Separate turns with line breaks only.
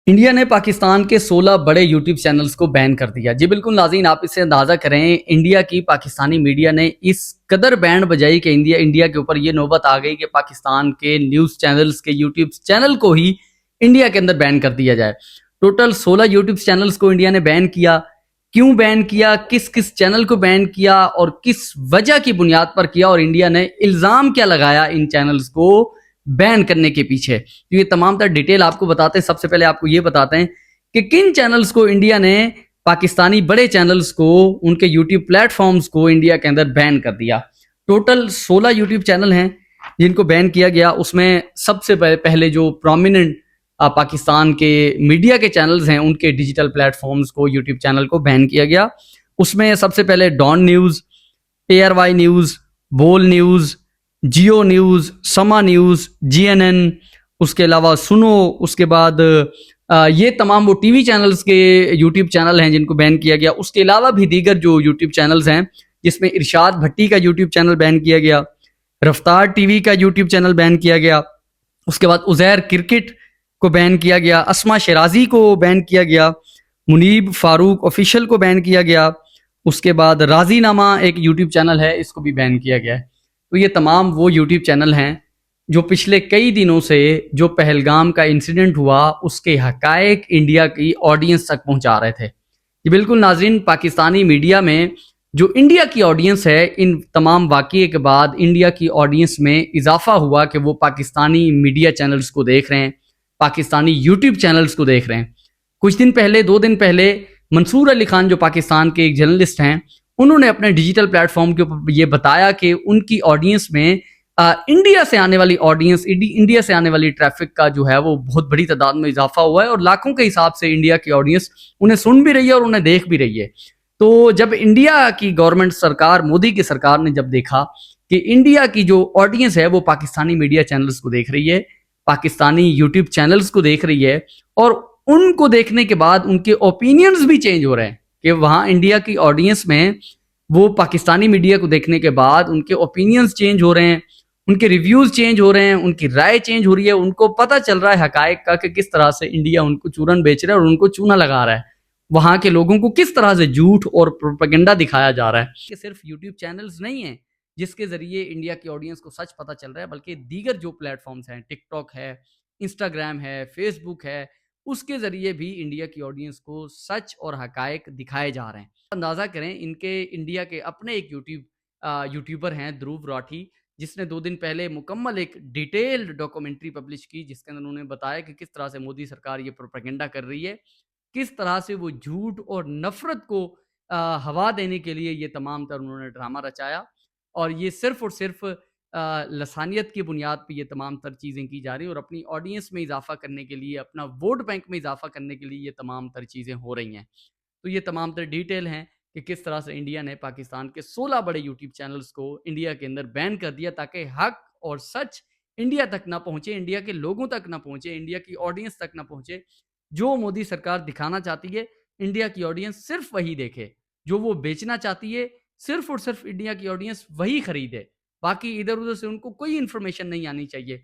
India ने पाकिस्तान के 16 बड़े यूट्यूब चैनल्स को बैन कर दिया। जी बिल्कुल नाज़रीन, आप इससे अंदाज़ा करें इंडिया की पाकिस्तानी मीडिया ने इस कदर बैंड बजाई कि इंडिया के ऊपर ये नौबत आ गई कि पाकिस्तान के न्यूज़ चैनल्स के यूट्यूब चैनल को ही इंडिया के अंदर बैन कर दिया जाए। टोटल 16 यूट्यूब चैनल्स को इंडिया ने बैन किया। क्यों बैन किया, किस किस चैनल को बैन किया और किस वजह की बुनियाद पर किया और इंडिया ने इल्ज़ाम क्या लगाया इन चैनल्स को बैन करने के पीछे, तो ये तमाम तर डिटेल आपको बताते हैं। सबसे पहले आपको ये बताते हैं कि किन चैनल्स को इंडिया ने, पाकिस्तानी बड़े चैनल्स को, उनके यूट्यूब प्लेटफॉर्म्स को इंडिया के अंदर बैन कर दिया। टोटल 16 यूट्यूब चैनल हैं जिनको बैन किया गया। उसमें सबसे पहले जो प्रोमिनेंट पाकिस्तान के मीडिया के चैनल्स हैं उनके डिजिटल प्लेटफॉर्म्स को, यूट्यूब चैनल को बैन किया गया। उसमें सबसे पहले डॉन न्यूज़, ARY न्यूज़, बोल न्यूज़, जियो न्यूज़, समा न्यूज़, GNN, उसके अलावा सुनो, उसके बाद ये तमाम वो टीवी चैनल्स के यूट्यूब चैनल हैं जिनको बैन किया गया। उसके अलावा भी दीगर जो यूट्यूब चैनल्स हैं जिसमें इरशाद भट्टी का यूट्यूब चैनल बैन किया गया, रफ्तार टीवी का यूट्यूब चैनल बैन किया गया, उसके बाद उज़ैर क्रिकेट को बैन किया गया, अस्मा शराजी को बैन किया गया, मुनीब फारूक ऑफिशियल को बैन किया गया, उसके बाद राजीनामा एक यूट्यूब चैनल है, इसको भी बैन किया गया है। तो ये तमाम वो यूट्यूब चैनल हैं जो पिछले कई दिनों से जो पहलगाम का इंसिडेंट हुआ उसके हकायक इंडिया की ऑडियंस तक पहुंचा रहे थे। ये बिल्कुल नाज़रीन, पाकिस्तानी मीडिया में जो इंडिया की ऑडियंस है, इन तमाम वाक़ये के बाद इंडिया की ऑडियंस में इजाफा हुआ कि वो पाकिस्तानी मीडिया चैनल्स को देख रहे हैं, पाकिस्तानी यूट्यूब चैनल्स को देख रहे हैं। कुछ दिन पहले, 2 दिन पहले, मंसूर अली खान जो पाकिस्तान के एक जर्नलिस्ट हैं, उन्होंने अपने डिजिटल प्लेटफॉर्म के ऊपर ये बताया कि उनकी ऑडियंस में इंडिया से आने वाली ऑडियंस, इंडिया से आने वाली ट्रैफिक का जो है वो बहुत बड़ी तादाद में इजाफा हुआ है और लाखों के हिसाब से इंडिया की ऑडियंस उन्हें सुन भी रही है और उन्हें देख भी रही है। तो जब इंडिया की गवर्नमेंट सरकार, मोदी की सरकार ने जब देखा कि इंडिया की जो ऑडियंस है वो पाकिस्तानी मीडिया चैनल्स को देख रही है, पाकिस्तानी यूट्यूब चैनल्स को देख रही है और उनको देखने के बाद उनके ओपिनियंस भी चेंज हो रहे हैं कि वहाँ इंडिया की ऑडियंस में वो पाकिस्तानी मीडिया को देखने के बाद उनके ओपिनियंस चेंज हो रहे हैं, उनके रिव्यूज़ चेंज हो रहे हैं, उनकी राय चेंज हो रही है, उनको पता चल रहा है हकायक का कि किस तरह से इंडिया उनको चूरन बेच रहा है और उनको चूना लगा रहा है। वहाँ के लोगों को किस तरह से झूठ और प्रोपेगेंडा दिखाया जा रहा है। ये सिर्फ यूट्यूब चैनल्स नहीं हैं जिसके ज़रिए इंडिया की ऑडियंस को सच पता चल रहा है, बल्कि दीगर जो प्लेटफ़ॉर्म्स हैं, टिकटॉक है, इंस्टाग्राम है, फेसबुक है, उसके ज़रिए भी इंडिया की ऑडियंस को सच और हकायक दिखाए जा रहे हैं। अंदाज़ा करें, इनके इंडिया के अपने एक यूट्यूबर हैं ध्रुव राठी, जिसने 2 दिन पहले मुकम्मल एक डिटेल्ड डॉक्यूमेंट्री पब्लिश की जिसके अंदर उन्होंने बताया कि किस तरह से मोदी सरकार ये प्रोपेगेंडा कर रही है, किस तरह से वो झूठ और नफ़रत को हवा देने के लिए ये तमाम तर उन्होंने ड्रामा रचाया और ये सिर्फ़ और सिर्फ़ लसानियत की बुनियाद पे ये तमाम तर चीज़ें की जा रही हैं और अपनी ऑडियंस में इज़ाफ़ा करने के लिए, अपना वोट बैंक में इज़ाफ़ा करने के लिए ये तमाम तर चीज़ें हो रही हैं। तो ये तमाम तर डिटेल हैं कि किस तरह से इंडिया ने पाकिस्तान के 16 बड़े यूट्यूब चैनल्स को इंडिया के अंदर बैन कर दिया ताकि हक और सच इंडिया तक ना पहुँचे, इंडिया के लोगों तक ना पहुँचे, इंडिया की ऑडियंस तक ना पहुँचे। जो मोदी सरकार दिखाना चाहती है, इंडिया की ऑडियंस सिर्फ़ वही देखे। जो वो बेचना चाहती है, सिर्फ़ और सिर्फ़ इंडिया की ऑडियंस वही खरीदे। बाकी इधर-उधर से उनको कोई इन्फॉर्मेशन नहीं आनी चाहिए।